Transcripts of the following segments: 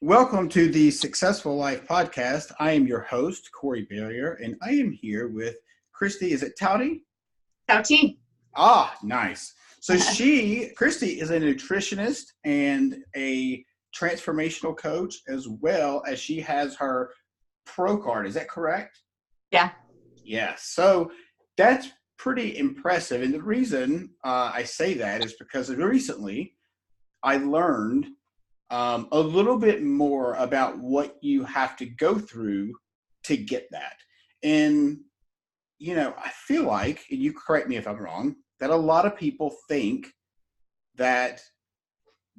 Welcome to the Successful Life Podcast. I am your host, Corey Barrier, and I am here with Kristi. Is it Tauti? Tauti. Ah, nice. So Kristi is a nutritionist and a transformational coach, as well as she has her pro card. Is that correct? Yeah. Yes. So that's pretty impressive. And the reason I say that is because recently I learned a little bit more about what you have to go through to get that. And, I feel like, and you correct me if I'm wrong, that a lot of people think that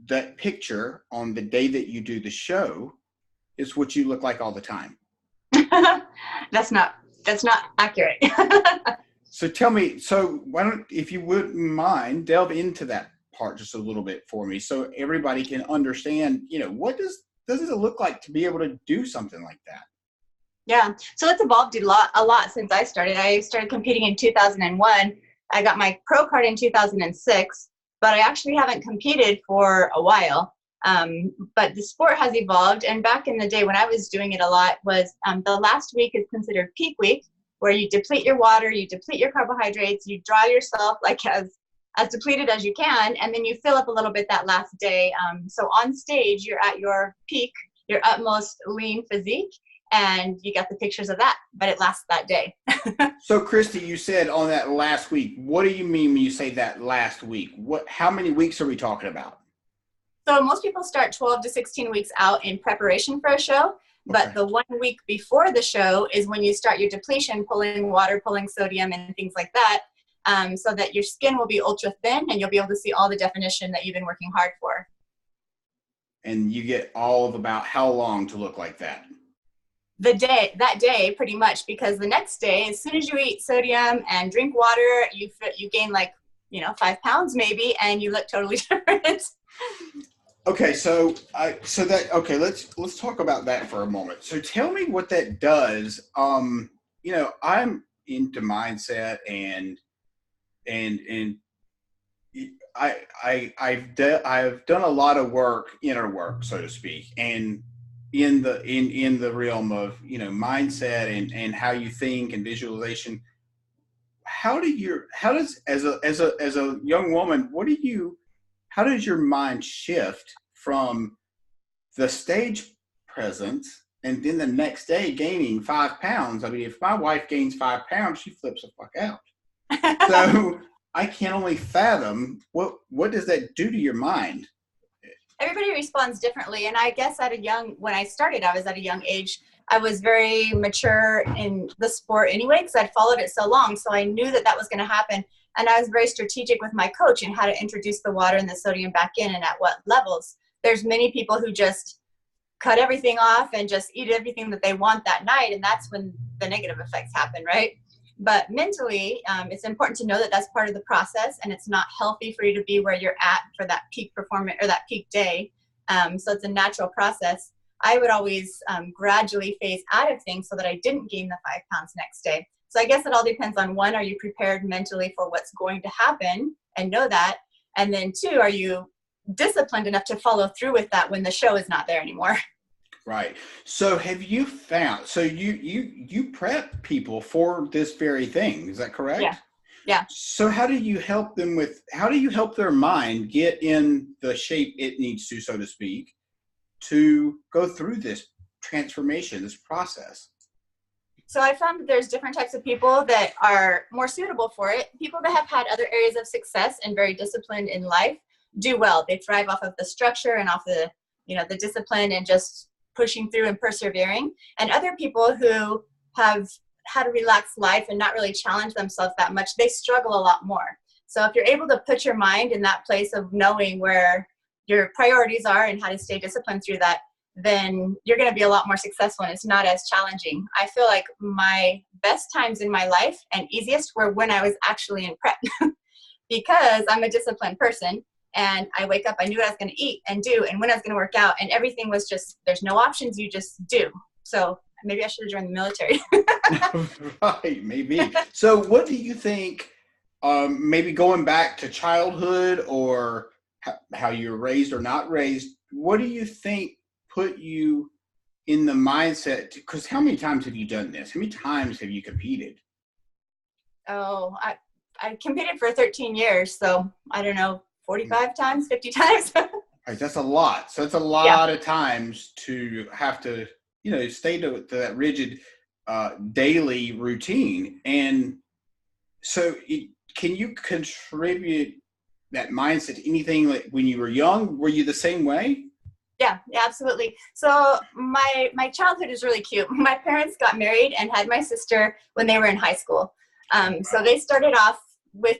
that picture on the day that you do the show is what you look like all the time. That's not accurate. So tell me, why don't, if you wouldn't mind, delve into that part just a little bit for me so everybody can understand, what does it look like to be able to do something like that? Yeah. So it's evolved a lot since I started. I started competing in 2001. I got my pro card in 2006, but I actually haven't competed for a while. But the sport has evolved. And back in the day when I was doing it a lot was the last week is considered peak week, where you deplete your water, you deplete your carbohydrates, you draw yourself like as depleted as you can, and then you fill up a little bit that last day. So on stage, you're at your peak, your utmost lean physique, and you got the pictures of that, but it lasts that day. So Kristi, you said on that last week, what do you mean when you say that last week? How many weeks are we talking about? So most people start 12 to 16 weeks out in preparation for a show, but the 1 week before the show is when you start your depletion, pulling water, pulling sodium, and things like that. So that your skin will be ultra thin and you'll be able to see all the definition that you've been working hard for. And you get all of about how long to look like that? That day, pretty much, because the next day, as soon as you eat sodium and drink water, you gain 5 pounds maybe, and you look totally different. Okay, let's talk about that for a moment. So tell me what that does. I'm into mindset and I've done a lot of inner work, so to speak, and in the realm of mindset and how you think and visualization. How does as a young woman, how does your mind shift from the stage presence and then the next day gaining 5 pounds? I mean, if my wife gains 5 pounds, she flips the fuck out. So I can only fathom what does that do to your mind? Everybody responds differently. And I guess when I started, I was at a young age. I was very mature in the sport anyway, because I'd followed it so long. So I knew that was going to happen. And I was very strategic with my coach in how to introduce the water and the sodium back in and at what levels. There's many people who just cut everything off and just eat everything that they want that night. And that's when the negative effects happen, right? But mentally, it's important to know that that's part of the process, and it's not healthy for you to be where you're at for that peak performance or that peak day. So it's a natural process. I would always gradually phase out of things so that I didn't gain the 5 pounds next day. So I guess it all depends on, one, are you prepared mentally for what's going to happen and know that? And then two, are you disciplined enough to follow through with that when the show is not there anymore? Right. So have you found, so you prep people for this very thing, is that correct? Yeah. Yeah. So how do you help their mind get in the shape it needs to, so to speak, to go through this transformation, this process? So I found that there's different types of people that are more suitable for it. People that have had other areas of success and very disciplined in life do well. They thrive off of the structure and off the discipline and just pushing through and persevering. And other people who have had a relaxed life and not really challenge themselves that much, they struggle a lot more. So if you're able to put your mind in that place of knowing where your priorities are and how to stay disciplined through that, then you're going to be a lot more successful and it's not as challenging. I feel like my best times in my life and easiest were when I was actually in prep because I'm a disciplined person. And I wake up, I knew what I was going to eat and do and when I was going to work out, and everything was just, there's no options, you just do. So maybe I should have joined the military. Right, maybe. So what do you think, maybe going back to childhood or how you were raised or not raised, what do you think put you in the mindset? Because how many times have you done this? How many times have you competed? Oh, I competed for 13 years, so I don't know, 45 times, 50 times. Right, that's a lot. So that's a lot of times to have to, stay to that rigid daily routine. And so can you contribute that mindset to anything? Like when you were young, were you the same way? Yeah, absolutely. So my childhood is really cute. My parents got married and had my sister when they were in high school. So they started off with,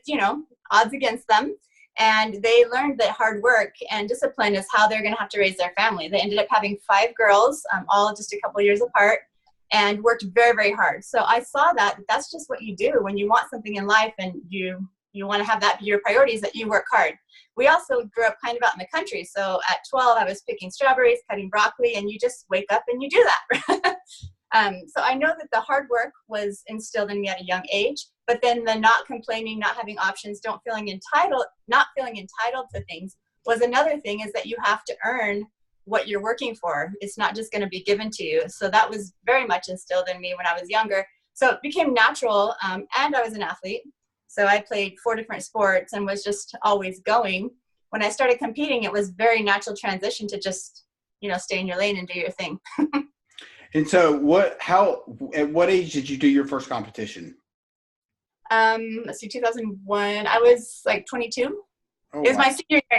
odds against them. And they learned that hard work and discipline is how they're going to have to raise their family. They ended up having 5 girls, all just a couple years apart, and worked very, very hard. So I saw that that's just what you do when you want something in life and you want to have that be your priorities, that you work hard. We also grew up kind of out in the country. So at 12, I was picking strawberries, cutting broccoli, and you just wake up and you do that. So I know that the hard work was instilled in me at a young age, but then the not complaining, not having options, not feeling entitled to things was another thing, is that you have to earn what you're working for. It's not just going to be given to you. So that was very much instilled in me when I was younger. So it became natural. And I was an athlete. So I played 4 different sports and was just always going. When I started competing, it was very natural transition to just, stay in your lane and do your thing. And so at what age did you do your first competition? Let's see, 2001. I was like 22. Oh, it was wow.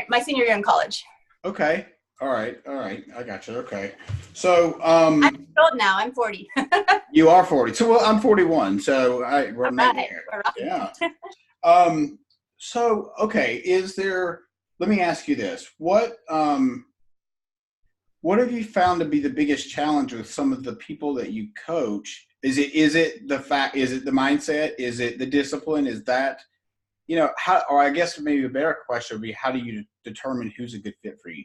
my senior year in college. Okay. All right. I got you. Okay. So, I'm old now. I'm 40. You are 40. So, well, I'm 41. So we're making it. Yeah. So, okay. Let me ask you this. What have you found to be the biggest challenge with some of the people that you coach? Is it the mindset? Is it the discipline? Is that, or I guess maybe a better question would be, how do you determine who's a good fit for you?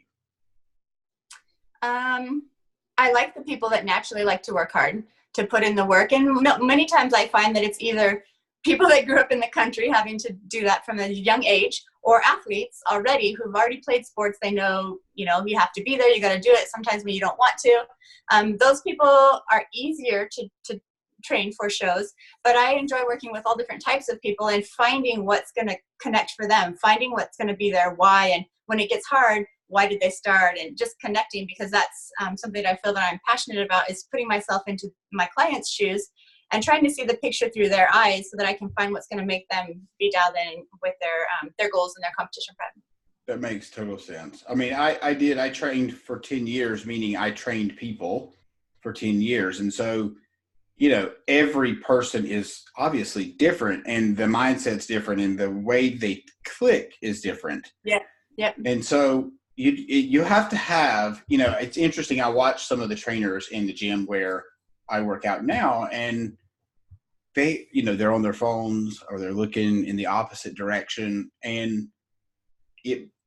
I like the people that naturally like to work hard, to put in the work. And many times I find that it's either people that grew up in the country having to do that from a young age, or athletes already who've already played sports. They know, you have to be there. You got to do it sometimes when you don't want to. Those people are easier to train for shows, but I enjoy working with all different types of people and finding what's going to connect for them, finding what's going to be their why. And when it gets hard, why did they start? And just connecting, because that's something that I feel that I'm passionate about, is putting myself into my clients' shoes and trying to see the picture through their eyes so that I can find what's going to make them be dialed in with their goals and their competition prep. That makes total sense. I mean, I trained for 10 years, meaning I trained people for 10 years. And so, every person is obviously different, and the mindset's different, and the way they click is different. Yeah. Yeah. And so you have to have, it's interesting. I watch some of the trainers in the gym where I work out now, and they, they're on their phones or they're looking in the opposite direction. And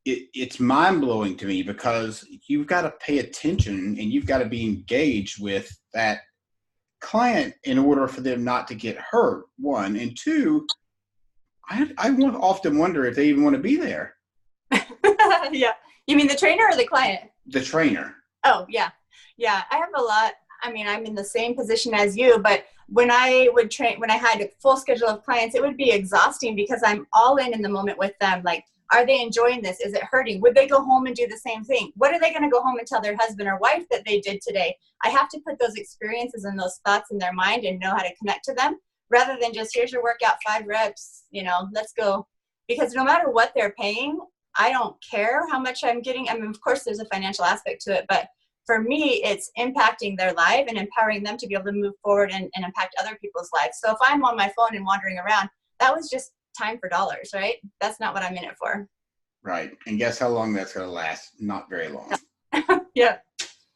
it's mind blowing to me, because you've got to pay attention and you've got to be engaged with that client in order for them not to get hurt, 1. And 2, I often wonder if they even want to be there. Yeah. You mean the trainer or the client? The trainer. Oh, yeah. Yeah. I have a lot. I mean, I'm in the same position as you, but when I would train, when I had a full schedule of clients, it would be exhausting because I'm all in the moment with them. Like, are they enjoying this? Is it hurting? Would they go home and do the same thing? What are they going to go home and tell their husband or wife that they did today? I have to put those experiences and those thoughts in their mind and know how to connect to them, rather than just, here's your workout, 5 reps, let's go. Because no matter what they're paying, I don't care how much I'm getting. I mean, of course, there's a financial aspect to it, but for me, it's impacting their life and empowering them to be able to move forward and impact other people's lives. So if I'm on my phone and wandering around, that was just time for dollars, right? That's not what I'm in it for. Right. And guess how long that's going to last? Not very long. Yeah.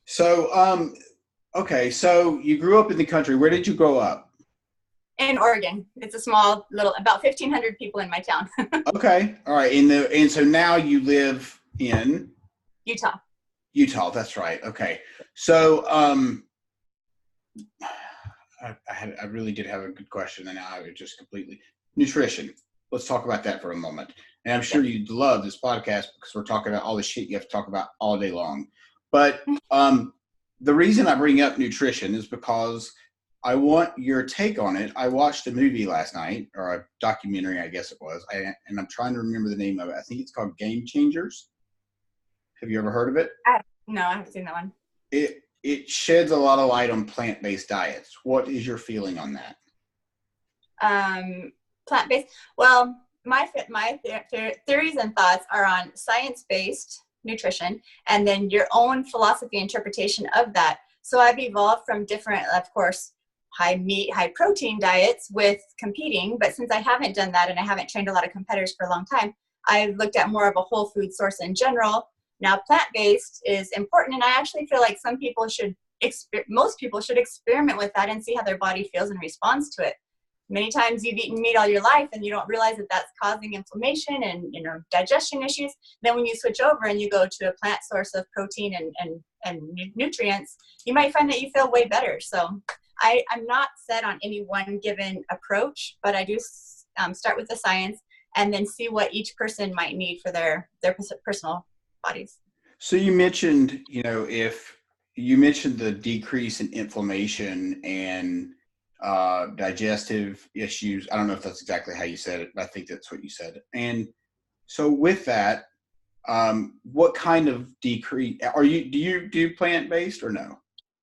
So, okay. So you grew up in the country. Where did you grow up? In Oregon. It's a small little, about 1,500 people in my town. Okay. All right. And so now you live in? Utah. That's right. Okay. So, I really did have a good question, and now I would just completely nutrition. Let's talk about that for a moment. And I'm sure you'd love this podcast because we're talking about all the shit you have to talk about all day long. But the reason I bring up nutrition is because I want your take on it. I watched a movie last night, or a documentary, I guess it was, and I'm trying to remember the name of it. I think it's called Game Changers. Have you ever heard of it? No, I haven't seen that one. It sheds a lot of light on plant-based diets. What is your feeling on that? Plant-based. Well, my theories and thoughts are on science-based nutrition, and then your own philosophy interpretation of that. So I've evolved from different, of course, high meat, high protein diets with competing. But since I haven't done that and I haven't trained a lot of competitors for a long time, I've looked at more of a whole food source in general. Now, plant-based is important, and I actually feel like most people should experiment with that and see how their body feels and responds to it. Many times you've eaten meat all your life and you don't realize that that's causing inflammation and, you know, digestion issues. Then when you switch over and you go to a plant source of protein and nutrients, you might find that you feel way better. So I'm not set on any one given approach, but I do start with the science and then see what each person might need for their personal bodies. So you mentioned, if you mentioned the decrease in inflammation and digestive issues. I don't know if that's exactly how you said it, but I think that's what you said. And so with that, what kind of decrease do you do plant-based or no?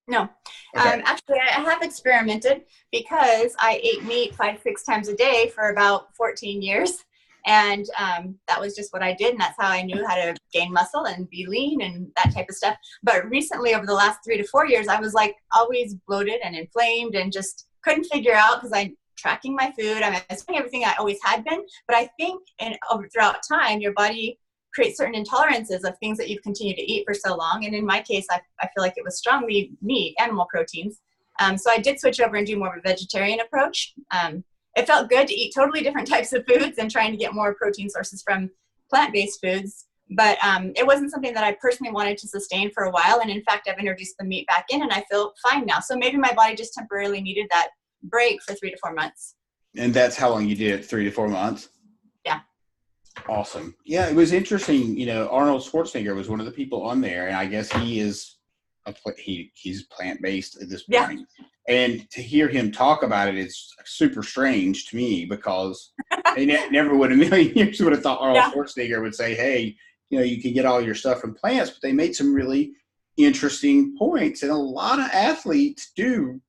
No. Okay. Actually, I have experimented because I ate meat 5-6 times a day for about 14 years. And that was just what I did. And that's how I knew how to gain muscle and be lean and that type of stuff. But recently, over the last 3 to 4 years, I was like always bloated and inflamed and just couldn't figure out, because I'm tracking my food. I'm doing everything I always had been. But I think throughout time, your body creates certain intolerances of things that you've continued to eat for so long. And in my case, I feel like it was strongly meat, animal proteins. So I did switch over and do more of a vegetarian approach. It felt good to eat totally different types of foods and trying to get more protein sources from plant-based foods. But it wasn't something that I personally wanted to sustain for a while. And in fact, I've introduced the meat back in and I feel fine now. So maybe my body just temporarily needed that break for 3 to 4 months. And that's how long you did it, 3 to 4 months? Yeah. Awesome. Yeah, it was interesting. Arnold Schwarzenegger was one of the people on there, and I guess he is he's plant-based at this point. Yeah. And to hear him talk about it, it's super strange to me, because they never would have, a million years would have thought Arnold Schwarzenegger would say, hey, you can get all your stuff from plants. But they made some really interesting points, and a lot of athletes do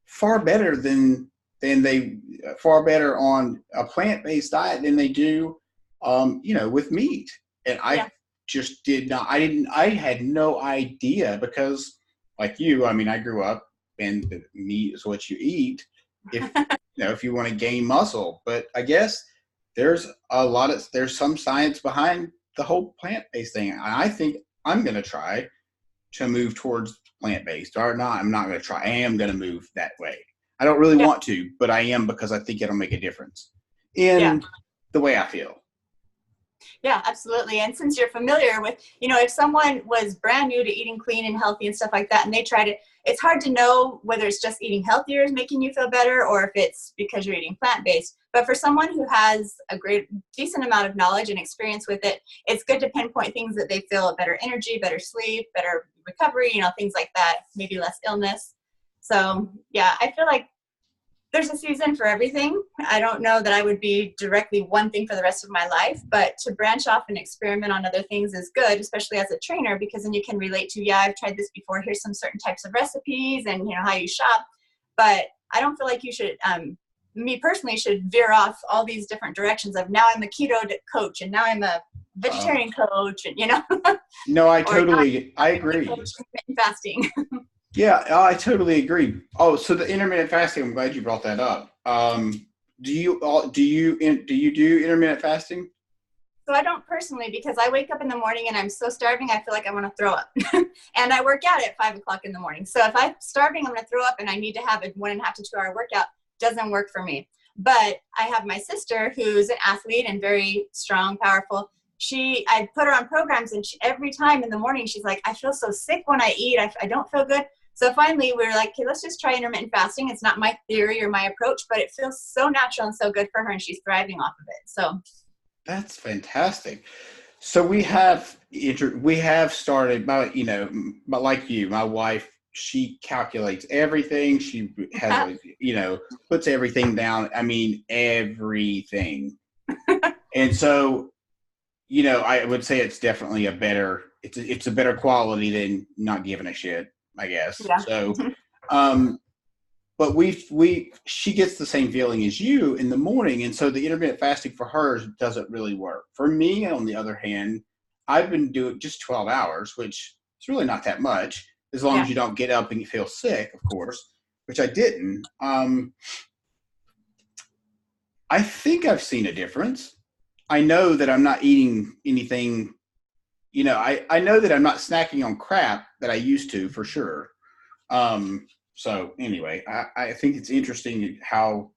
far better on a plant-based diet than they do with meat. And I just I had no idea, because like you, I grew up and meat is what you eat if you want to gain muscle. But I guess there's some science behind the whole plant-based thing. I think I'm going to try to move towards plant-based, or not. I'm not going to try. I am going to move that way. I don't really want to, but I am, because I think it'll make a difference in the way I feel. Yeah, absolutely. And since you're familiar with, if someone was brand new to eating clean and healthy and stuff like that, and they tried it, it's hard to know whether it's just eating healthier is making you feel better, or if it's because you're eating plant-based. But for someone who has a decent amount of knowledge and experience with it, it's good to pinpoint things that they feel better energy, better sleep, better recovery, things like that, maybe less illness. So yeah, I feel like there's a season for everything. I don't know that I would be directly one thing for the rest of my life, but to branch off and experiment on other things is good, especially as a trainer, because then you can relate to, I've tried this before. Here's some certain types of recipes and, how you shop. But I don't feel like you should, me personally, should veer off all these different directions of, now I'm a keto coach and now I'm a vegetarian coach, and, No, I agree. Fasting. Yeah, I totally agree. Oh, so the intermittent fasting, I'm glad you brought that up. Do you do intermittent fasting? So I don't personally, because I wake up in the morning and I'm so starving, I feel like I want to throw up. And I work out at 5 o'clock in the morning. So if I'm starving, I'm going to throw up and I need to have a 1.5 to 2 hour workout. Doesn't work for me. But I have my sister who's an athlete and very strong, powerful. I put her on programs, and every time in the morning, she's like, I feel so sick when I eat. I don't feel good. So finally, we were like, okay, let's just try intermittent fasting. It's not my theory or my approach, but it feels so natural and so good for her, and she's thriving off of it. So that's fantastic. So we have started, but like you, my wife she calculates everything. She has a, puts everything down. I mean, everything. And so, I would say it's definitely it's a better quality than not giving a shit, I guess. Yeah. So, but she gets the same feeling as you in the morning. And so the intermittent fasting for her doesn't really work. For me, on the other hand, I've been doing just 12 hours, which is really not that much, as long as you don't get up and you feel sick, of course, which I didn't. I think I've seen a difference. I know that I'm not eating anything, I know that I'm not snacking on crap that I used to, for sure. So anyway, I think it's interesting how,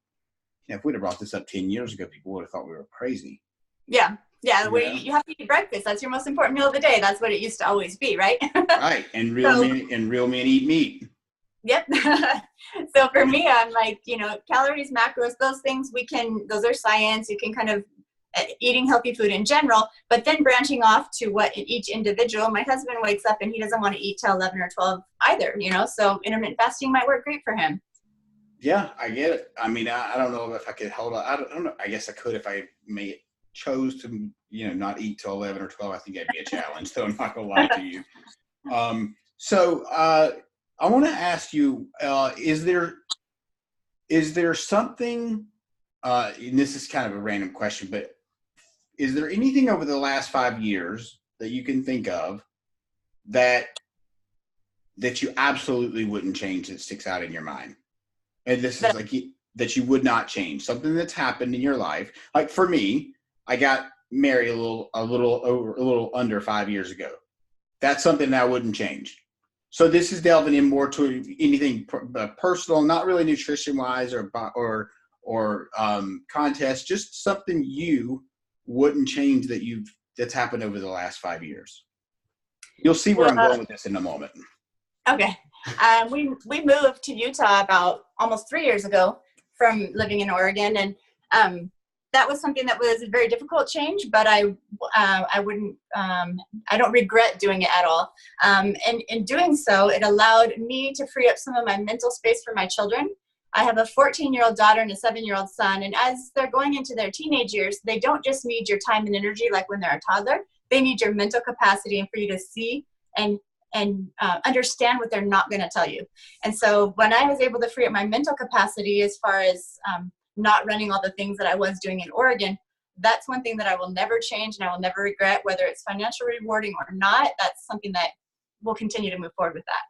if we'd have brought this up 10 years ago, people would have thought we were crazy. Yeah. Yeah. You have to eat breakfast. That's your most important meal of the day. That's what it used to always be, right? Right. And real men eat meat. Yep. So for me, I'm like, calories, macros, those things those are science. You can kind of eating healthy food in general, but then branching off to what each individual. My husband wakes up and he doesn't want to eat till 11 or 12 either, so intermittent fasting might work great for him. Yeah, I get it. I mean, I don't know if I could hold on. I don't know. I guess I could if I chose to, not eat till 11 or 12. I think that'd be a challenge, though. I'm not going to lie to you. So I want to ask you, is there something, and this is kind of a random question, but is there anything over the last 5 years that you can think of that you absolutely wouldn't change, that sticks out in your mind? And this is like that you would not change, something that's happened in your life. Like for me, I got married a little under 5 years ago. That's something that I wouldn't change. So this is delving in more to anything personal, not really nutrition wise or contest, just something you wouldn't change that's happened over the last 5 years. You'll see where I'm going with this in a moment. Okay. We moved to Utah about almost 3 years ago from living in Oregon. And that was something that was a very difficult change, but I don't regret doing it at all. And in doing so, it allowed me to free up some of my mental space for my children. I have a 14-year-old daughter and a 7-year-old son. And as they're going into their teenage years, they don't just need your time and energy like when they're a toddler. They need your mental capacity and for you to see and understand what they're not going to tell you. And so when I was able to free up my mental capacity as far as not running all the things that I was doing in Oregon, that's one thing that I will never change and I will never regret, whether it's financially rewarding or not. That's something that we'll continue to move forward with that.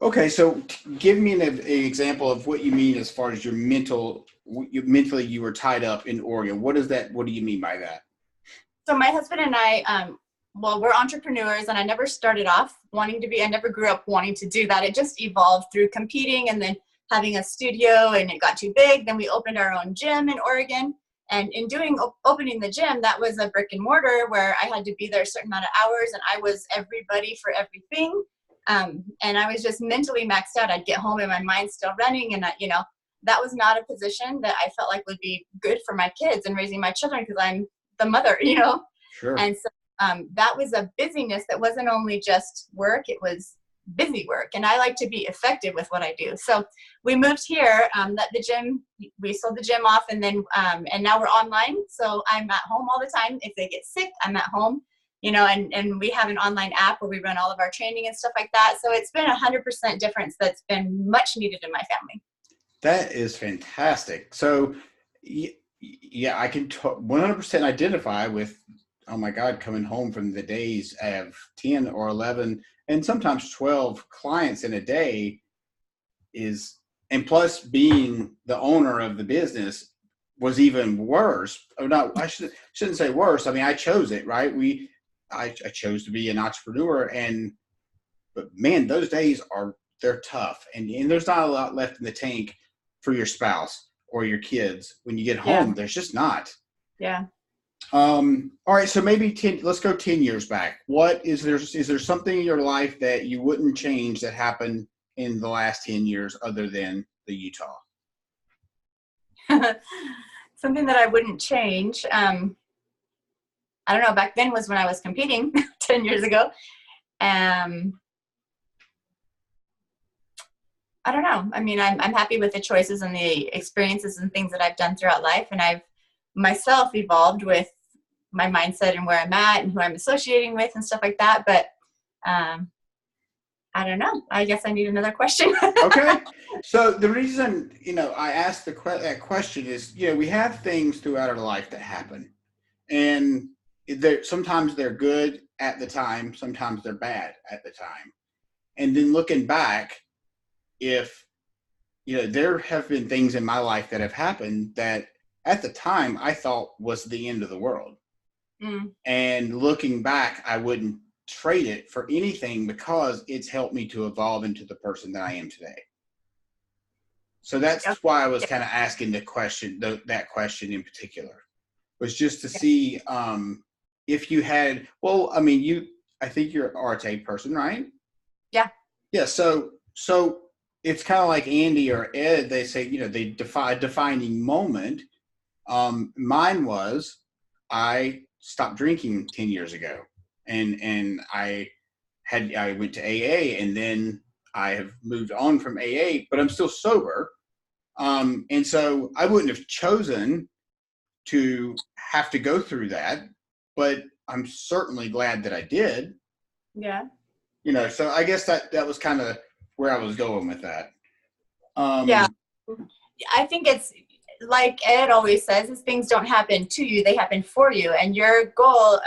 Okay, so give me an example of what you mean as far as your mentally you were tied up in Oregon. What do you mean by that? So my husband and I, we're entrepreneurs, and I never started off wanting to be. I never grew up wanting to do that. It just evolved through competing and then having a studio, and it got too big. Then we opened our own gym in Oregon. And in opening the gym, that was a brick and mortar where I had to be there a certain amount of hours, and I was everybody for everything. And I was just mentally maxed out. I'd get home and my mind's still running. And that was not a position that I felt like would be good for my kids and raising my children, because I'm the mother, Sure. And so that was a busyness that wasn't only just work, it was busy work. And I like to be effective with what I do. So we moved here, we sold the gym off, and then, and now we're online. So I'm at home all the time. If they get sick, I'm at home, and we have an online app where we run all of our training and stuff like that. So it's been 100% difference that's been much needed in my family. That is fantastic. So yeah, I can 100% identify with, oh my God, coming home from the days of 10 or 11 and sometimes 12 clients in a day and plus being the owner of the business was even worse. Oh, no, I shouldn't say worse. I mean, I chose it, right? I chose to be an entrepreneur, but man, those days they're tough, and there's not a lot left in the tank for your spouse or your kids when you get home. Yeah. There's just not. Yeah. All right. So maybe let's go 10 years back. Is there something in your life that you wouldn't change that happened in the last 10 years other than the Utah? Something that I wouldn't change. I don't know. Back then was when I was competing 10 years ago. I don't know. I mean, I'm happy with the choices and the experiences and things that I've done throughout life. And I've myself evolved with my mindset and where I'm at and who I'm associating with and stuff like that. But I don't know. I guess I need another question. Okay. So the reason, I asked that question is, we have things throughout our life that happen, and sometimes they're good at the time, sometimes they're bad at the time. And then looking back, if, there have been things in my life that have happened that at the time I thought was the end of the world. And looking back, I wouldn't trade it for anything because it's helped me to evolve into the person that I am today. So that's why I was kind of asking the question, that question in particular, was just to see if you had, I think you're an Arte person, right? Yeah. Yeah. So it's kind of like Andy or Ed, they say, they define a defining moment. Mine was, I stopped drinking 10 years ago, and I went to AA, and then I have moved on from AA, but I'm still sober. And so I wouldn't have chosen to have to go through that, but I'm certainly glad that I did. Yeah. So I guess that was kind of where I was going with that. Yeah. I think it's like Ed always says, is things don't happen to you, they happen for you. And your goal,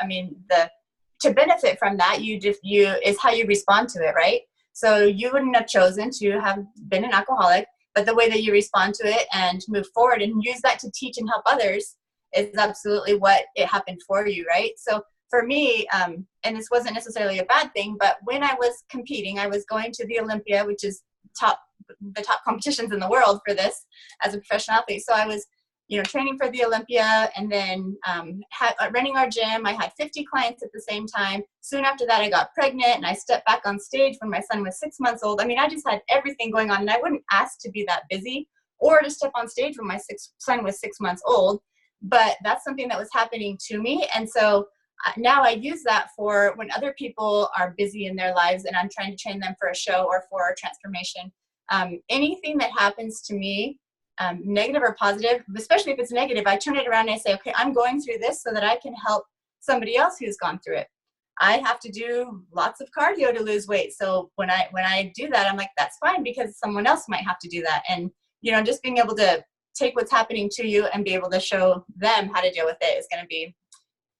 to benefit from that, is how you respond to it, right? So you wouldn't have chosen to have been an alcoholic, but the way that you respond to it and move forward and use that to teach and help others is absolutely what it happened for you, right? So for me, and this wasn't necessarily a bad thing, but when I was competing, I was going to the Olympia, which is the top competitions in the world for this as a professional athlete. So I was, training for the Olympia, and then running our gym. I had 50 clients at the same time. Soon after that, I got pregnant, and I stepped back on stage when my son was 6 months old. I just had everything going on, and I wouldn't ask to be that busy or to step on stage when my son was 6 months old. But that's something that was happening to me. And so now I use that for when other people are busy in their lives and I'm trying to train them for a show or for a transformation. Anything that happens to me, negative or positive, especially if it's negative, I turn it around and I say, okay, I'm going through this so that I can help somebody else who's gone through it. I have to do lots of cardio to lose weight. So when I do that, I'm like, that's fine, because someone else might have to do that. And, just being able to take what's happening to you and be able to show them how to deal with it is going to be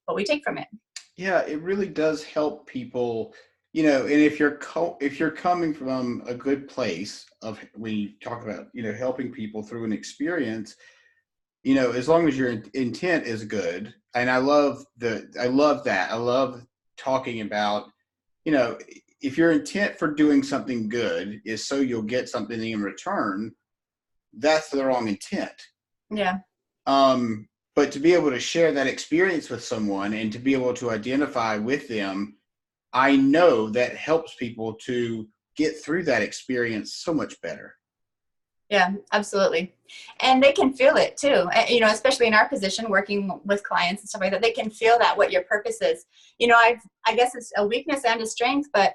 what we take from it. Yeah, it really does help people, and if you're coming from a good place of, when you talk about, helping people through an experience, as long as your intent is good. And I love that. I love talking about, if your intent for doing something good is so you'll get something in return, that's the wrong intent. Yeah. But to be able to share that experience with someone and to be able to identify with them, I know that helps people to get through that experience so much better. Yeah, absolutely. And they can feel it too, especially in our position, working with clients and stuff like that, they can feel that, what your purpose is. I guess it's a weakness and a strength, but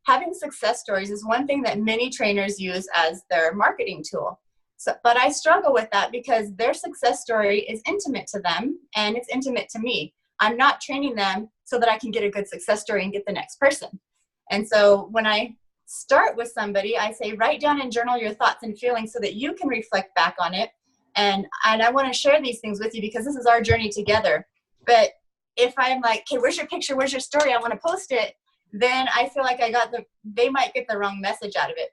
having success stories is one thing that many trainers use as their marketing tool. So, but I struggle with that because their success story is intimate to them and it's intimate to me. I'm not training them so that I can get a good success story and get the next person. And so when I start with somebody, I say, write down and journal your thoughts and feelings so that you can reflect back on it. And I want to share these things with you because this is our journey together. But if I'm like, okay, where's your picture? Where's your story? I want to post it. Then I feel like they might get the wrong message out of it.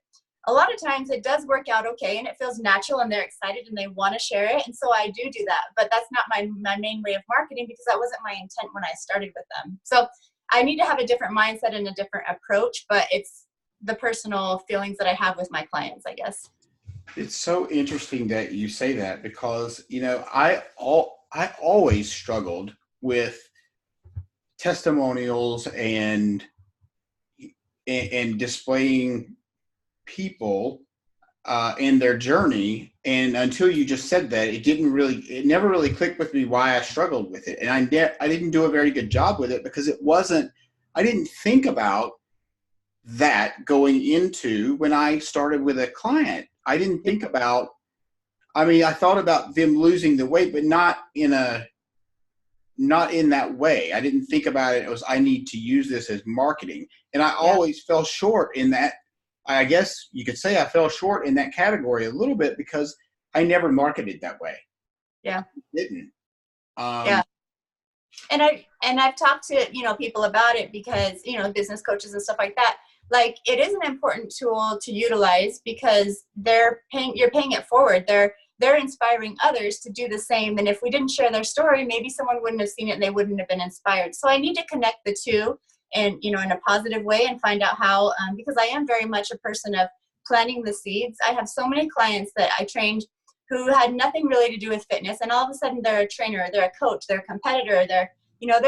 A lot of times it does work out okay and it feels natural and they're excited and they want to share it. And so I do that, but that's not my main way of marketing because that wasn't my intent when I started with them. So I need to have a different mindset and a different approach, but it's the personal feelings that I have with my clients, I guess. It's so interesting that you say that because, I always struggled with testimonials and displaying people in their journey. And until you just said that, it never really clicked with me why I struggled with it. And I didn't do a very good job with it because I didn't think about that going into when I started with a client. I didn't think about, I mean, I thought about them losing the weight, but not in that way. I didn't think about it as I need to use this as marketing. And I always fell short in that. I guess you could say I fell short in that category a little bit because I never marketed that way. Yeah. Didn't. Yeah. And I've talked to, people about it because, business coaches and stuff like that. Like, it is an important tool to utilize because you're paying it forward. They're inspiring others to do the same. And if we didn't share their story, maybe someone wouldn't have seen it and they wouldn't have been inspired. So I need to connect the two and, in a positive way and find out how, because I am very much a person of planting the seeds. I have so many clients that I trained who had nothing really to do with fitness. And all of a sudden they're a trainer, they're a coach, they're a competitor, they're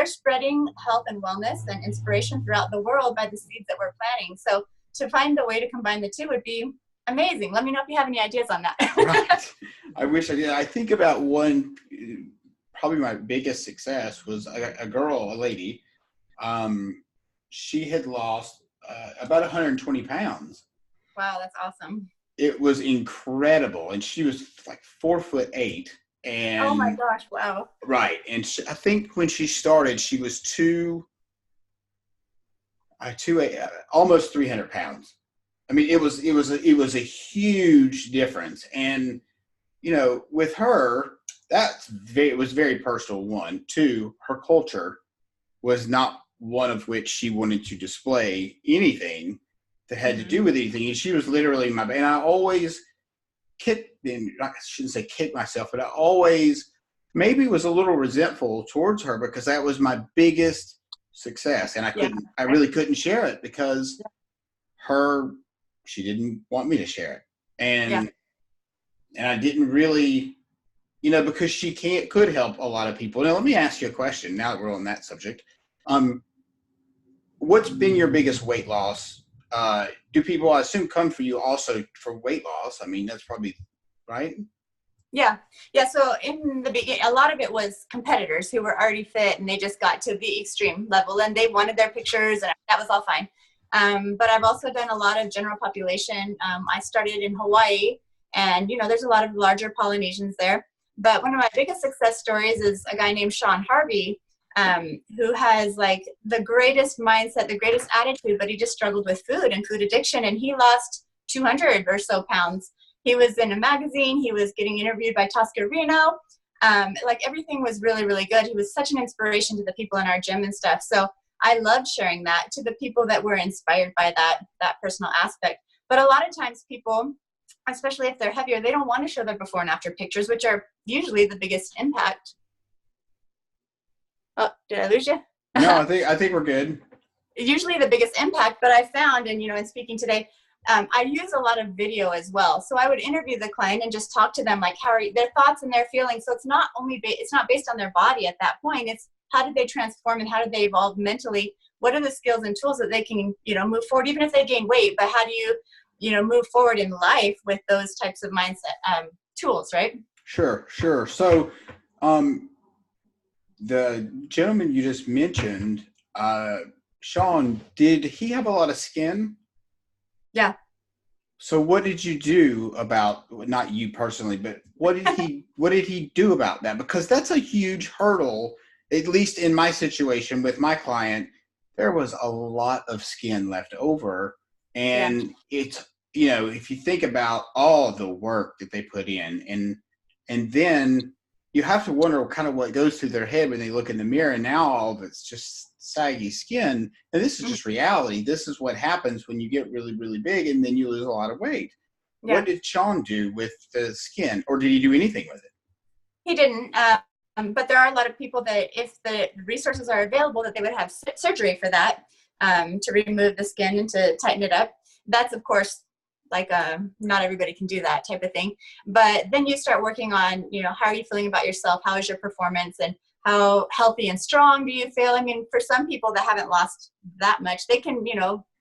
spreading health and wellness and inspiration throughout the world by the seeds that we're planting. So to find the way to combine the two would be amazing. Let me know if you have any ideas on that. Right. I wish I did. I think about one, probably my biggest success was a lady. She had lost about 120 pounds. Wow, that's awesome. It was incredible. And she was like 4'8". And oh my gosh, wow. Right. And I think when she started, she was almost 300 pounds. I mean, it was a huge difference. And, with her, it was very personal. 1, 2, her culture was not one of which she wanted to display anything that had to do with anything. And she was literally and I always I shouldn't say kick myself, but I always maybe was a little resentful towards her because that was my biggest success. And I really couldn't share it because she didn't want me to share it. And I didn't really, because she could help a lot of people. Now, let me ask you a question now that we're on that subject. What's been your biggest weight loss? Do people, I assume, come for you also for weight loss? I mean, that's probably right. Yeah. So in the beginning, a lot of it was competitors who were already fit and they just got to the extreme level and they wanted their pictures and that was all fine. But I've also done a lot of general population. I started in Hawaii and, there's a lot of larger Polynesians there. But one of my biggest success stories is a guy named Sean Harvey, who has like the greatest mindset, the greatest attitude, but he just struggled with food and food addiction. And he lost 200 or so pounds. He was in a magazine. He was getting interviewed by Tosca Reno. Everything was really, really good. He was such an inspiration to the people in our gym and stuff. So I loved sharing that to the people that were inspired by that personal aspect. But a lot of times people, especially if they're heavier, they don't want to show their before and after pictures, which are usually the biggest impact. Oh, did I lose you? No, I think we're good. Usually the biggest impact, but I found, and in speaking today, I use a lot of video as well. So I would interview the client and just talk to them like how are their thoughts and their feelings. So it's not based on their body at that point. It's how did they transform and how did they evolve mentally? What are the skills and tools that they can, move forward, even if they gain weight, but how do you, move forward in life with those types of mindset tools, right? Sure. So, the gentleman you just mentioned, Sean, did he have a lot of skin? Yeah. So what did you do about, not you personally, but what did he do about that? Because that's a huge hurdle, at least in my situation with my client. There was a lot of skin left over. And it's, if you think about all the work that they put in and then you have to wonder kind of what goes through their head when they look in the mirror, and now all of it's just saggy skin. And this is just reality. This is what happens when you get really, really big and then you lose a lot of weight. Yeah. What did Sean do with the skin, or did he do anything with it? He didn't. But there are a lot of people that if the resources are available, that they would have surgery for that, to remove the skin and to tighten it up. That's, of course, not everybody can do that type of thing. But then you start working on, how are you feeling about yourself? How is your performance? And how healthy and strong do you feel? I mean, for some people that haven't lost that much, they can,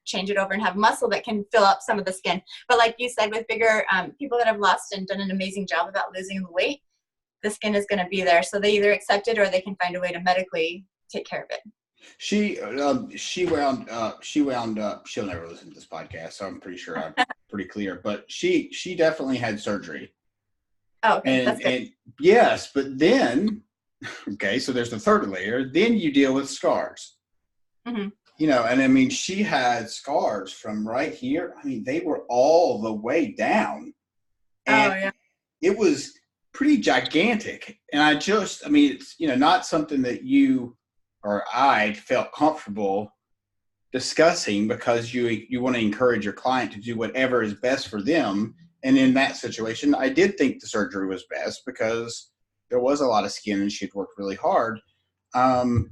change it over and have muscle that can fill up some of the skin. But like you said, with bigger people that have lost and done an amazing job about losing the weight, the skin is going to be there. So they either accept it or they can find a way to medically take care of it. She wound up, she'll never listen to this podcast, so I'm pretty sure I'm pretty clear, but she definitely had surgery. Oh, okay, that's good. And yes, but then, okay, so there's the third layer. Then you deal with scars. Mm-hmm. You know, and I mean, she had scars from right here. I mean, they were all the way down. And Oh, yeah. it was pretty gigantic. And I mean, it's, you know, not something that you or I felt comfortable discussing, because you want to encourage your client to do whatever is best for them. And in that situation, I did think the surgery was best because there was a lot of skin and she'd worked really hard. Well,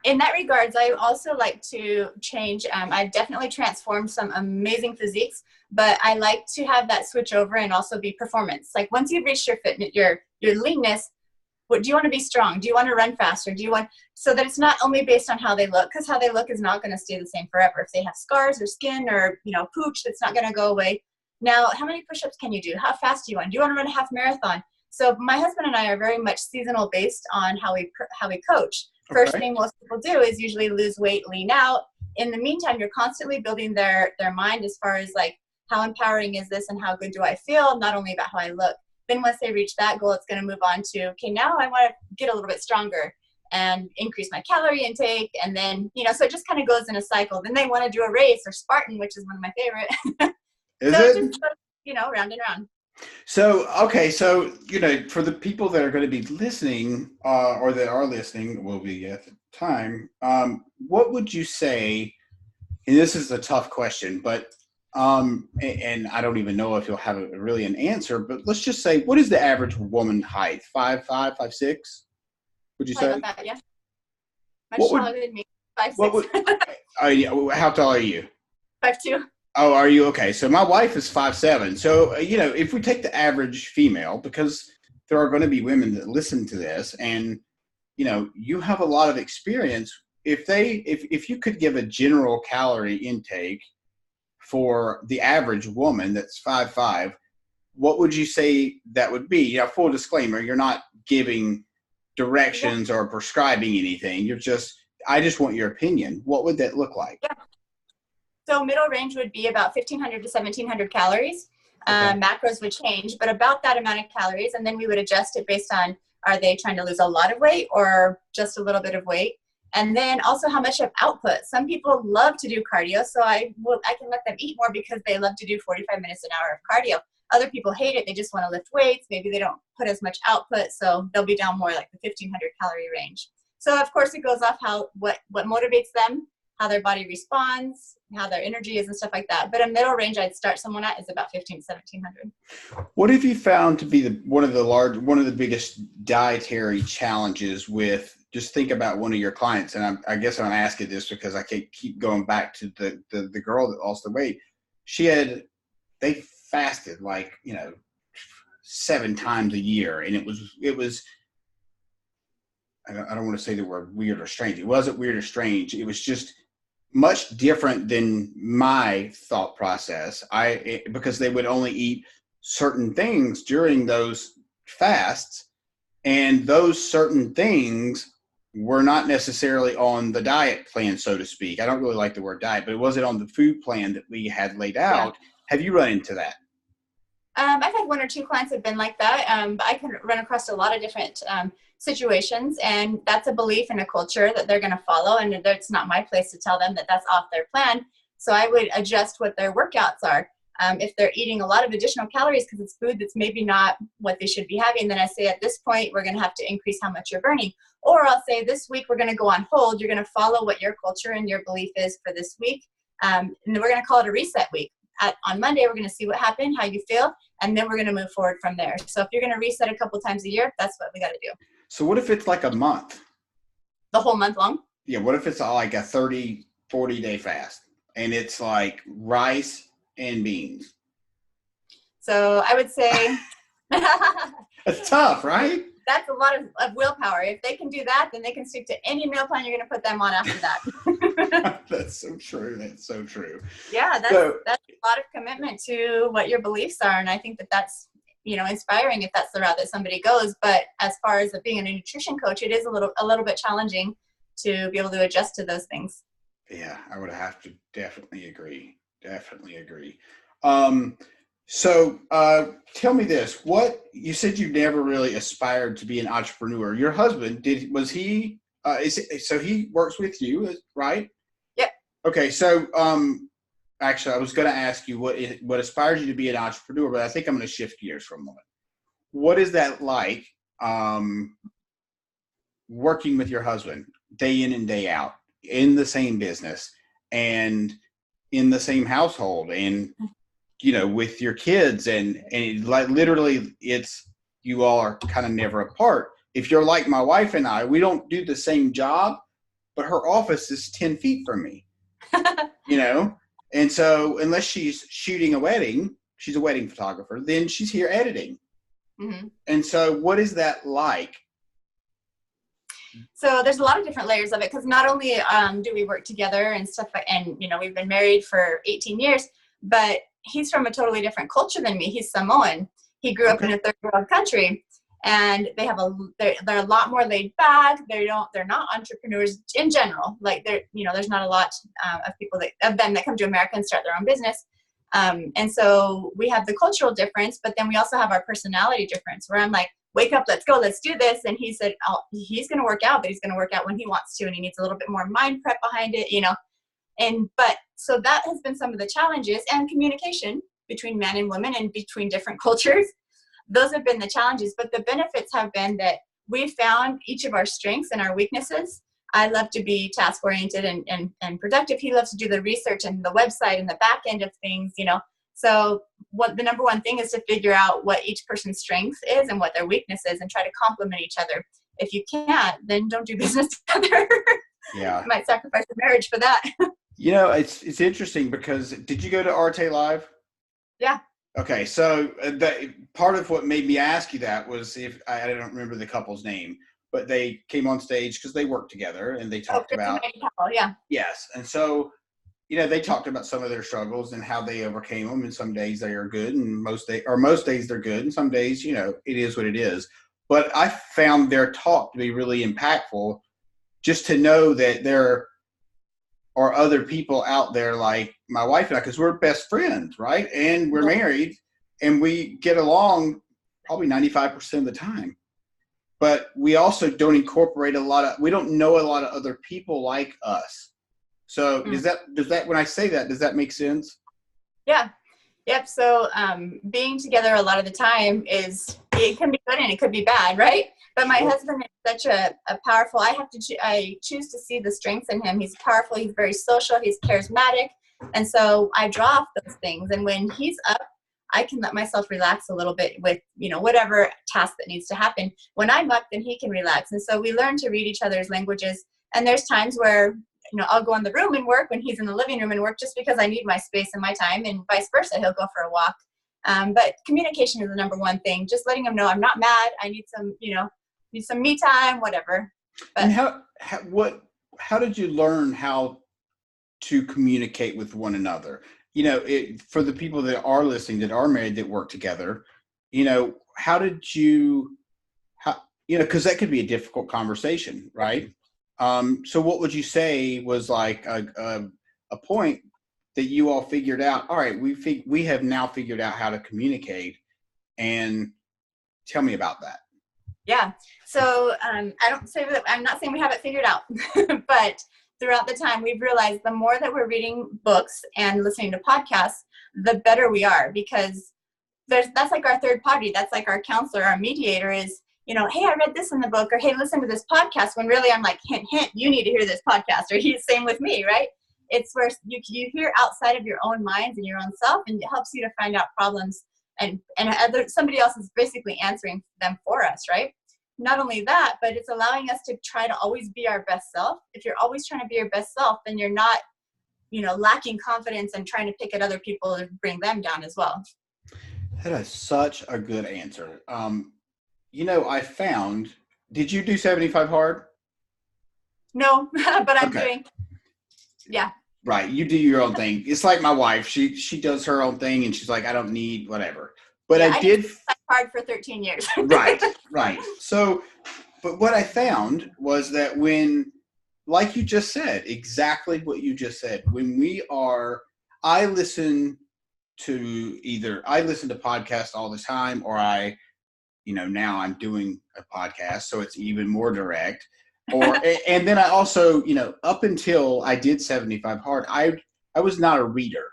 in that regards, I also like to change. I've definitely transformed some amazing physiques, but I like to have that switch over and also be performance. Like once you've reached your fitness, your leanness, what do you want to be strong? Do you want to run faster? Do you want, so that it's not only based on how they look, because how they look is not going to stay the same forever. If they have scars or skin or, you know, pooch, that's not going to go away. Now, how many push-ups can you do? How fast do you want? Do you want to run a half marathon? So my husband and I are very much seasonal based on how we coach. First thing most people do is usually lose weight, lean out. In the meantime, you're constantly building their mind as far as like, how empowering is this and how good do I feel? Not only about how I look. Then once they reach that goal, it's going to move on to, okay, now I want to get a little bit stronger and increase my calorie intake. And then, you know, so it just kind of goes in a cycle. Then they want to do a race or Spartan, which is one of my favorite. Is so it? it just goes, you know, round and round. So, okay, so, you know, for the people that are going to be listening, or that are listening, will be at the time, what would you say, and this is a tough question, but, and I don't even know if you'll have really an answer, but let's just say, what is the average woman height? 5'5", 5'6"? Would you say? About that, yeah. Much What taller would, than me, 5'6". what would, how tall are you? 5'2". Oh, are you? Okay. So my wife is 5'7". So, you know, if we take the average female, because there are going to be women that listen to this and, you know, you have a lot of experience. If you could give a general calorie intake for the average woman that's 5'5", what would you say that would be? You know, full disclaimer, you're not giving directions or prescribing anything. I just want your opinion. What would that look like? Yeah. So middle range would be about 1,500 to 1,700 calories. Okay. Macros would change, but about that amount of calories. And then we would adjust it based on, are they trying to lose a lot of weight or just a little bit of weight? And then also how much of output. Some people love to do cardio, so I can let them eat more because they love to do 45 minutes, an hour of cardio. Other people hate it. They just want to lift weights. Maybe they don't put as much output, so they'll be down more like the 1,500 calorie range. So of course it goes off what motivates them, how their body responds, how their energy is and stuff like that. But a middle range I'd start someone at is about 1,500 to 1,700. What have you found to be one of the biggest dietary challenges with, just think about one of your clients, and I guess I'm asking this because I can't keep going back to the girl that lost the weight. They fasted like, you know, 7 times a year, and it was I don't want to say the word weird or strange. It wasn't weird or strange. It was just much different than my thought process. Because they would only eat certain things during those fasts, and those certain things were not necessarily on the diet plan, so to speak. I don't really like the word diet, but it wasn't on the food plan that we had laid out. Yeah. Have you run into that? I've had 1 or 2 clients that have been like that, but I can run across a lot of different situations, and that's a belief and a culture that they're going to follow, and it's not my place to tell them that that's off their plan. So I would adjust what their workouts are. If they're eating a lot of additional calories because it's food that's maybe not what they should be having, then I say at this point we're going to have to increase how much you're burning. Or I'll say this week we're going to go on hold. You're going to follow what your culture and your belief is for this week, and then we're going to call it a reset week. On Monday, we're going to see what happened, how you feel, and then we're going to move forward from there. So if you're going to reset a couple times a year, that's what we got to do. So what if it's like a month? The whole month long? Yeah, what if it's like a 30, 40-day fast, and it's like rice and beans? So I would say... That's tough, right? That's a lot of willpower. If they can do that, then they can stick to any meal plan you're going to put them on after that. That's so true. That's so true. Yeah, that's a lot of commitment to what your beliefs are. And I think that's inspiring if that's the route that somebody goes. But as far as being a nutrition coach, it is a little bit challenging to be able to adjust to those things. Yeah, I would have to definitely agree. Definitely agree. So tell me this, you said you never really aspired to be an entrepreneur. Your husband, so he works with you, right? Yep. Okay. So, actually I was going to ask you what inspires you to be an entrepreneur, but I think I'm going to shift gears for a moment. What is that like, working with your husband day in and day out in the same business and in the same household and, with your kids and like literally you all are kind of never apart. If you're like my wife and I, we don't do the same job, but her office is 10 feet from me, And so unless she's shooting a wedding, she's a wedding photographer, then she's here editing. Mm-hmm. And so what is that like? So there's a lot of different layers of it, because not only do we work together and stuff, and we've been married for 18 years, but he's from a totally different culture than me. He's Samoan. He grew up in a third world country, and they're a lot more laid back. They're not entrepreneurs in general. Like there's not a lot of them that come to America and start their own business. And so we have the cultural difference, but then we also have our personality difference, where I'm like, wake up, let's go, let's do this. And he said, he's going to work out, but he's going to work out when he wants to, and he needs a little bit more mind prep behind it, but so that has been some of the challenges, and communication between men and women and between different cultures. Those have been the challenges, but the benefits have been that we found each of our strengths and our weaknesses. I love to be task oriented and productive. He loves to do the research and the website and the back end of things, So what the number one thing is to figure out what each person's strength is and what their weakness is, and try to complement each other. If you can't, then don't do business together. Yeah. You might sacrifice your marriage for that. It's interesting because did you go to Arte Live? Yeah. Okay. So part of what made me ask you that was I don't remember the couple's name, but they came on stage because they worked together and they talked about, yeah. Yes. And so, they talked about some of their struggles and how they overcame them. And some days they are good, and most days they're good. And some days, it is what it is. But I found their talk to be really impactful, just to know that there are other people out there like my wife and I, because we're best friends, right? And we're married, and we get along probably 95% of the time. But we also don't incorporate we don't know a lot of other people like us. So does that, when I say that, does that make sense? Yeah. Yep. So being together a lot of the time it can be good and it could be bad, right? But my husband is such a powerful, I choose to see the strengths in him. He's powerful. He's very social. He's charismatic. And so I draw off those things. And when he's up, I can let myself relax a little bit with, whatever task that needs to happen. When I'm up, then he can relax. And so we learn to read each other's languages. And there's times where, I'll go in the room and work when he's in the living room and work, just because I need my space and my time, and vice versa. He'll go for a walk. But communication is the number one thing. Just letting him know I'm not mad. I need some, need some me time, whatever. But, and how did you learn how to communicate with one another? For the people that are listening, that are married, that work together, how did because that could be a difficult conversation, right? So what would you say was like a point that you all figured out? All right, we have now figured out how to communicate, and tell me about that. Yeah. So I'm not saying we have it figured out, but throughout the time we've realized the more that we're reading books and listening to podcasts, the better we are, because that's like our third party. That's like our counselor, our mediator is, hey, I read this in the book, or hey, listen to this podcast, when really I'm like, hint, hint, you need to hear this podcast, or same with me, right? It's where you hear outside of your own minds and your own self, and it helps you to find out problems, and somebody else is basically answering them for us, right? Not only that, but it's allowing us to try to always be our best self. If you're always trying to be your best self, then you're not, lacking confidence and trying to pick at other people and bring them down as well. That is such a good answer. I found, did you do 75 hard? No, but I'm doing, yeah. Right. You do your own thing. It's like my wife, she does her own thing, and she's like, I don't need whatever. But yeah, I did hard for 13 years. Right, right. So, but what I found was that when, like you just said, exactly what you just said, I listen I listen to podcasts all the time, or now I'm doing a podcast, so it's even more direct. And then I also, up until I did 75 Hard, I was not a reader.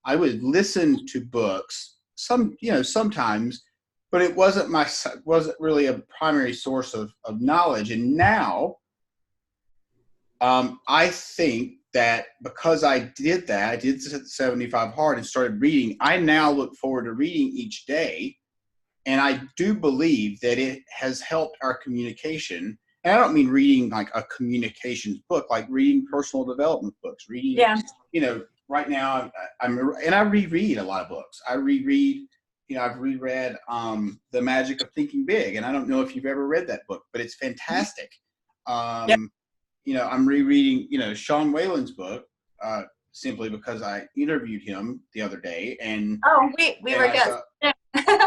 I would listen to books sometimes, but it wasn't really a primary source of knowledge. And now, I think that because I did 75 Hard and started reading, I now look forward to reading each day. And I do believe that it has helped our communication. And I don't mean reading like a communications book, like reading personal development books, reading, right now I reread a lot of books. I've reread The Magic of Thinking Big. And I don't know if you've ever read that book, but it's fantastic. Yep. I'm rereading, Sean Whalen's book, simply because I interviewed him the other day. And we were guests.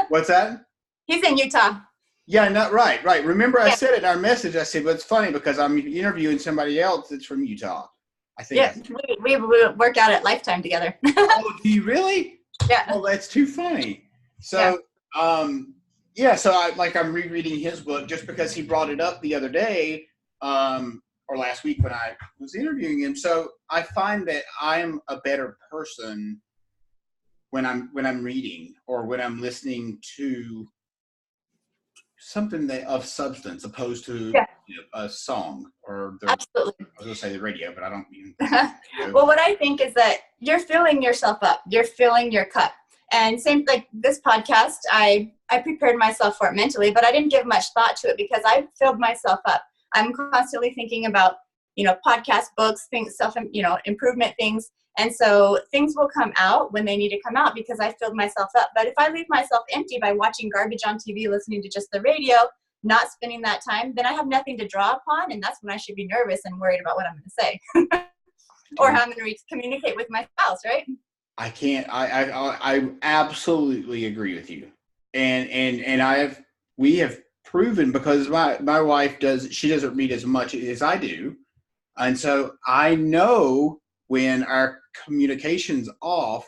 What's that? He's in Utah. Yeah, right. Remember, I said in our message, I said, but it's funny because I'm interviewing somebody else that's from Utah. I think. Yeah, we work out at Lifetime together. Oh, do you really? Yeah. Oh, that's too funny. So, so I'm rereading his book just because he brought it up the other day, or last week when I was interviewing him. So I find that I'm a better person when I'm reading or when I'm listening to something of substance, opposed to a song or absolutely. I was going to say the radio, but I don't mean. Well, what I think is that you're filling yourself up. You're filling your cup. And same like this podcast, I prepared myself for it mentally, but I didn't give much thought to it because I filled myself up. I'm constantly thinking about, podcast, books, things, improvement things. And so things will come out when they need to come out because I filled myself up. But if I leave myself empty by watching garbage on TV, listening to just the radio, not spending that time, then I have nothing to draw upon. And that's when I should be nervous and worried about what I'm going to say or how I'm going to communicate with my spouse, right? I can't, I absolutely agree with you. And we have proven, because my wife doesn't read as much as I do. And so I know when our communication's off,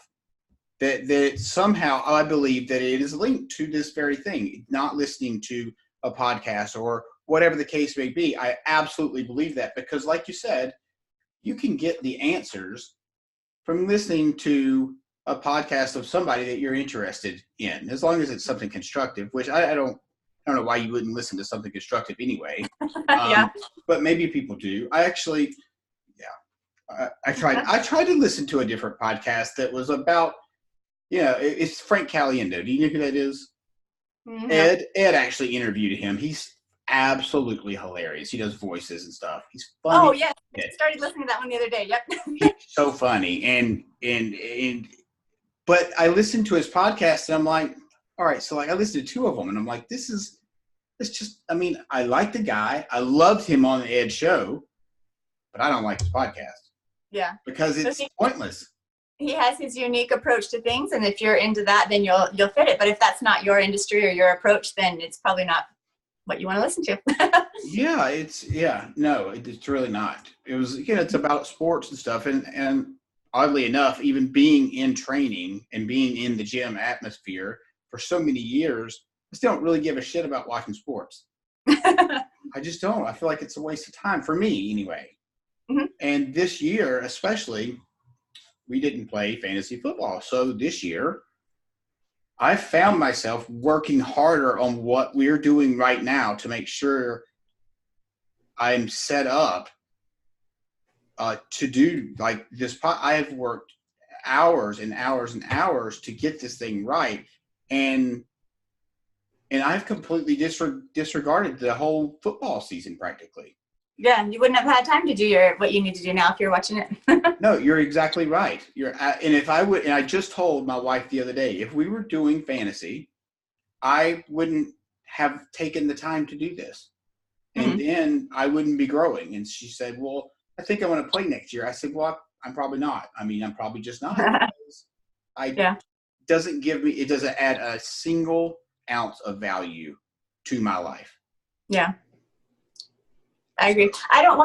that somehow I believe that it is linked to this very thing, not listening to a podcast or whatever the case may be. I absolutely believe that because, like you said, you can get the answers from listening to a podcast of somebody that you're interested in, as long as it's something constructive, which I don't know why you wouldn't listen to something constructive anyway. But maybe people do. I tried to listen to a different podcast that was about, it's Frank Caliendo. Do you know who that is? Mm-hmm. Ed actually interviewed him. He's absolutely hilarious. He does voices and stuff. He's funny. Oh yeah, I started listening to that one the other day. Yep. He's so funny. But I listened to his podcast and I'm like, all right, so I listened to two of them and I'm like, I like the guy. I loved him on the Ed show, but I don't like his podcast. Yeah. Because it's pointless. He has his unique approach to things, and if you're into that, then you'll fit it. But if that's not your industry or your approach, then it's probably not what you want to listen to. It's really not. It was, it's about sports and stuff. And oddly enough, even being in training and being in the gym atmosphere for so many years, I still don't really give a shit about watching sports. I just don't. I feel like it's a waste of time for me anyway. Mm-hmm. And this year, especially, we didn't play fantasy football. So this year, I found myself working harder on what we're doing right now to make sure I'm set up to do like this. I have worked hours and hours and hours to get this thing right. And I've completely disregarded the whole football season practically. Yeah, you wouldn't have had time to do what you need to do now if you're watching it. No, you're exactly right. And I just told my wife the other day, if we were doing fantasy, I wouldn't have taken the time to do this. And then I wouldn't be growing. And she said, well, I think I want to play next year. I said, well, I'm probably not. I'm probably just not. It doesn't add a single ounce of value to my life. Yeah. I agree. I don't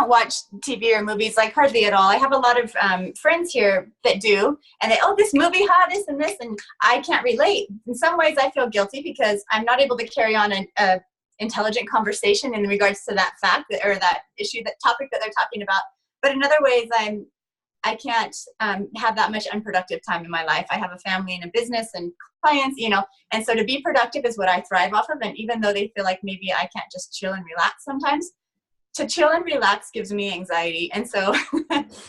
watch TV or movies, like, hardly at all. I have a lot of friends here that do, and this movie had this and this, and I can't relate. In some ways, I feel guilty because I'm not able to carry on a intelligent conversation in regards to that fact or that issue, that topic that they're talking about. But in other ways, I can't have that much unproductive time in my life. I have a family and a business and clients, and so to be productive is what I thrive off of. And even though they feel like maybe I can't just chill and relax sometimes, to chill and relax gives me anxiety. And so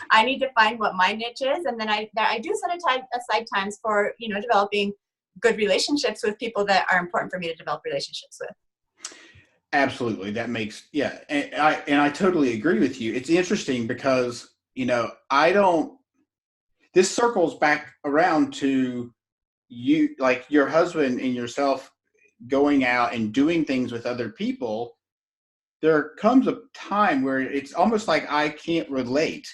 I need to find what my niche is. And then I do set aside times for, developing good relationships with people that are important for me to develop relationships with. Absolutely. That makes, yeah. And I totally agree with you. It's interesting because, this circles back around to you, like your husband and yourself going out and doing things with other people. There comes a time where it's almost like I can't relate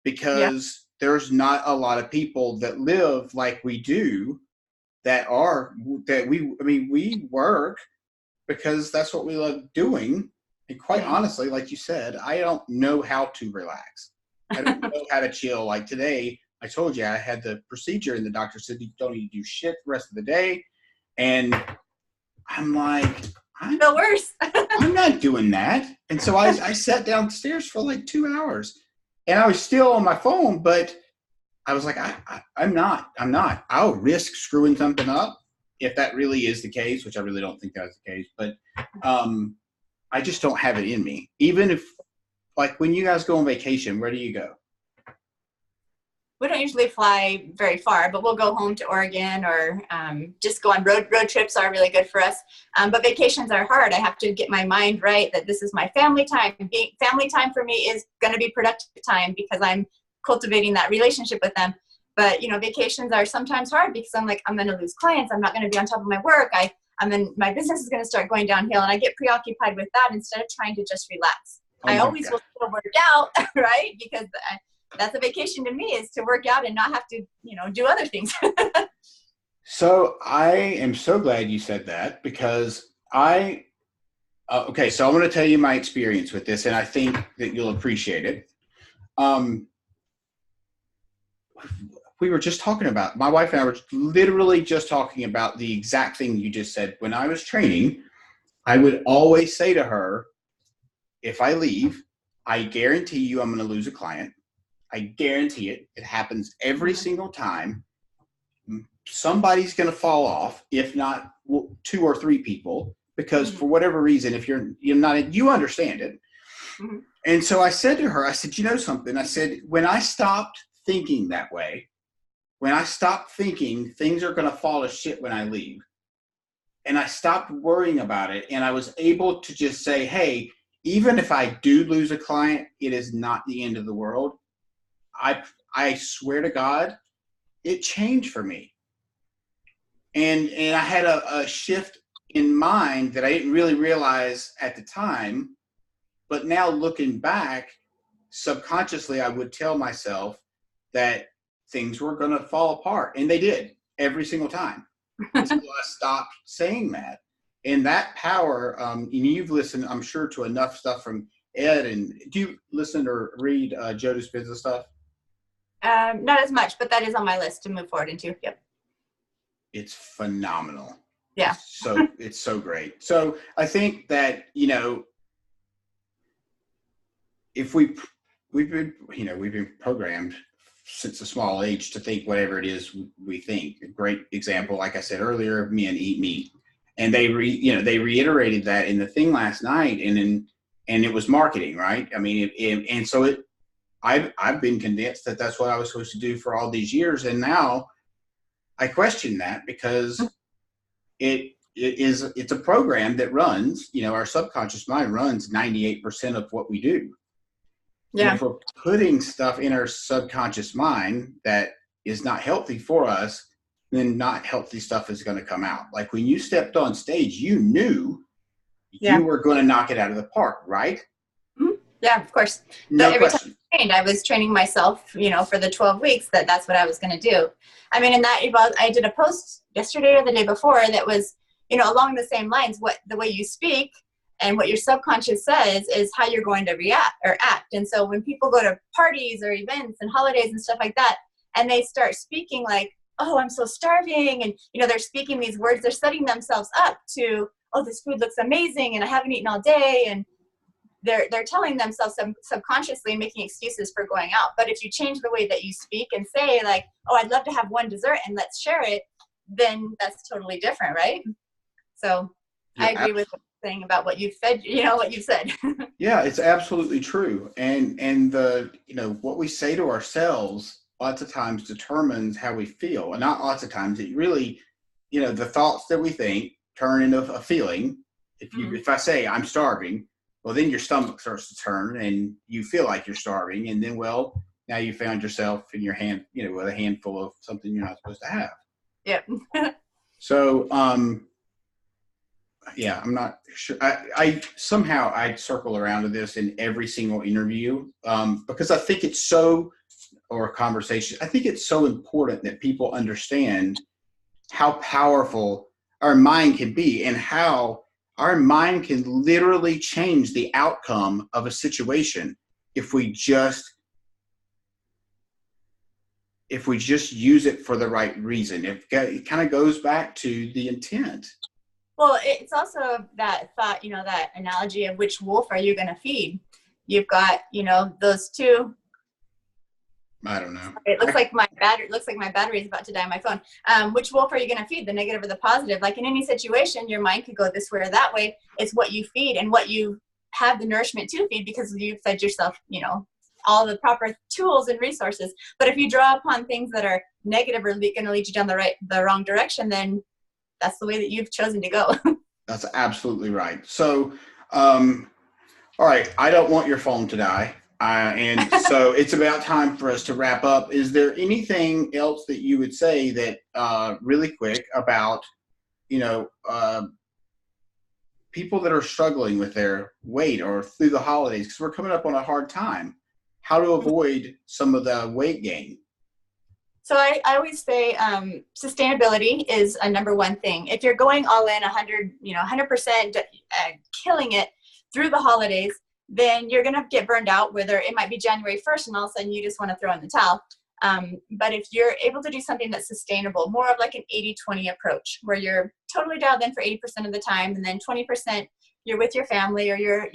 because there's not a lot of people that live like we do we work because that's what we love doing. And quite honestly, like you said, I don't know how to relax. I don't know how to chill. Like today, I told you I had the procedure and the doctor said, you don't need to do shit the rest of the day. And I'm like, the worst. I'm not doing that. And so I sat downstairs for like 2 hours and I was still on my phone, but I was like, I'm not. I'll risk screwing something up if that really is the case, which I really don't think that's the case, but I just don't have it in me. Even if, like, when you guys go on vacation, where do you go? We don't usually fly very far, but we'll go home to Oregon or just go on road trips are really good for us. But vacations are hard. I have to get my mind right that this is my family time. Family time for me is going to be productive time because I'm cultivating that relationship with them. But, vacations are sometimes hard because I'm like, I'm going to lose clients. I'm not going to be on top of my work. My business is going to start going downhill, and I get preoccupied with that instead of trying to just relax. I always will still work out, right? Because that's a vacation to me, is to work out and not have to, do other things. So I am so glad you said that because so I'm going to tell you my experience with this, and I think that you'll appreciate it. We were just talking about, my wife and I were literally just talking about the exact thing you just said. When I was training, I would always say to her, if I leave, I guarantee you I'm going to lose a client. I guarantee it. It happens every single time. Somebody's going to fall off, if not 2 or 3 people, because for whatever reason, if you're not, you understand it. Mm-hmm. And so I said to her, I said, you know something? I said, when I stopped thinking that way, when I stopped thinking things are going to fall to shit when I leave, and I stopped worrying about it, and I was able to just say, hey, even if I do lose a client, it is not the end of the world. I swear to God, it changed for me. And I had a shift in mind that I didn't really realize at the time. But now looking back, subconsciously, I would tell myself that things were going to fall apart. And they did every single time. Until I stopped saying that. And that power, and you've listened, I'm sure, to enough stuff from Ed. And do you listen or read Joe Dispenza stuff? Not as much, but that is on my list to move forward into. Yep. It's phenomenal. Yeah. It's so great. So I think that, if we've been programmed since a small age to think whatever it is we think. A great example, like I said earlier, men eat meat. And they reiterated that in the thing last night, and it was marketing, right? I mean, I've been convinced that that's what I was supposed to do for all these years, and now I question that because it's a program that runs. Our subconscious mind runs 98% of what we do. Yeah. And if we're putting stuff in our subconscious mind that is not healthy for us, then not healthy stuff is going to come out. Like when you stepped on stage, you knew you were going to knock it out of the park, right? Mm-hmm. Yeah, of course. No question. trained. I was training myself, for the 12 weeks that's what I was going to do. I mean, I did a post yesterday or the day before that was, along the same lines, the way you speak and what your subconscious says is how you're going to react or act. And so when people go to parties or events and holidays and stuff like that, and they start speaking like, oh, I'm so starving. And, they're speaking these words, they're setting themselves up to, oh, this food looks amazing and I haven't eaten all day. And they're telling themselves subconsciously, making excuses for going out. But if you change the way that you speak and say like, oh, I'd love to have one dessert and let's share it, then that's totally different, right? So yeah, I agree with what you're saying about what you've said, what you've said. Yeah, it's absolutely true. And the, what we say to ourselves lots of times determines how we feel. And not lots of times, it really, the thoughts that we think turn into a feeling. If I say I'm starving, well, then your stomach starts to turn and you feel like you're starving. And then, well, now you found yourself in your hand, with a handful of something you're not supposed to have. Yep. So, yeah, I'm not sure. I somehow I circle around to this in every single interview because I think it's or a conversation. I think it's so important that people understand how powerful our mind can be and how our mind can literally change the outcome of a situation if we just use it for the right reason. It kind of goes back to the intent. Well, it's also that thought, that analogy of which wolf are you going to feed? You've got, those two. I don't know. It looks like my battery is about to die on my phone. Which wolf are you going to feed, the negative or the positive? Like in any situation, your mind could go this way or that way. It's what you feed and what you have the nourishment to feed because you've fed yourself, all the proper tools and resources. But if you draw upon things that are negative or going to lead you down the wrong direction, then that's the way that you've chosen to go. That's absolutely right. So, all right, I don't want your phone to die. And so it's about time for us to wrap up. Is there anything else that you would say that really quick about, people that are struggling with their weight or through the holidays, because we're coming up on a hard time, how to avoid some of the weight gain? So I always say sustainability is a number one thing. If you're going all in 100%, killing it through the holidays, then you're going to get burned out, whether it might be January 1st and all of a sudden you just want to throw in the towel. But if you're able to do something that's sustainable, more of like an 80-20 approach, where you're totally dialed in for 80% of the time, and then 20% you're with your family or you're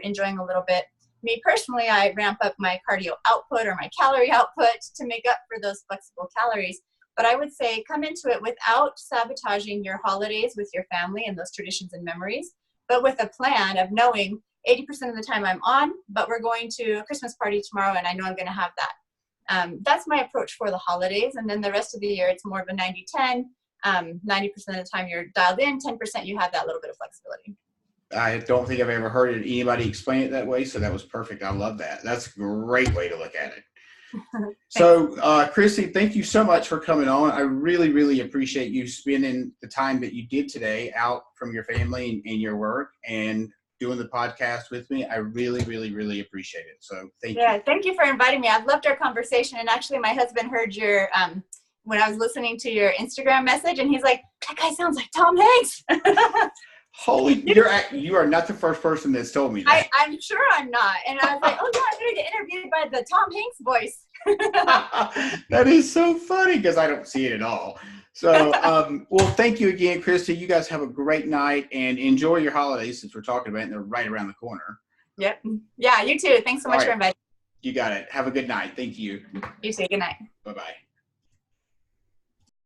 enjoying a little bit. Me personally, I ramp up my cardio output or my calorie output to make up for those flexible calories. But I would say come into it without sabotaging your holidays with your family and those traditions and memories, but with a plan of knowing 80% of the time I'm on, but we're going to a Christmas party tomorrow and I know I'm going to have that. That's my approach for the holidays. And then the rest of the year, it's more of a 90-10. 90% of the time you're dialed in, 10% you have that little bit of flexibility. I don't think I've ever heard anybody explain it that way. So that was perfect. I love that. That's a great way to look at it. So, Kristi, thank you so much for coming on. I really, really appreciate you spending the time that you did today out from your family and your work and doing the podcast with me. I really, really, really appreciate it. So thank you. Yeah, thank you for inviting me. I've loved our conversation. And actually, my husband heard your, when I was listening to your Instagram message, and he's like, that guy sounds like Tom Hanks. Holy, you are not the first person that's told me that. I'm sure I'm not. And I was like, oh yeah, I'm going to get interviewed by the Tom Hanks voice. That is so funny because I don't see it at all. So, well, thank you again, Kristi. You guys have a great night and enjoy your holidays since we're talking about it and they're right around the corner. Yep. Yeah, you too. Thanks so much for inviting me. You got it. Have a good night. Thank you. You too. Good night. Bye-bye.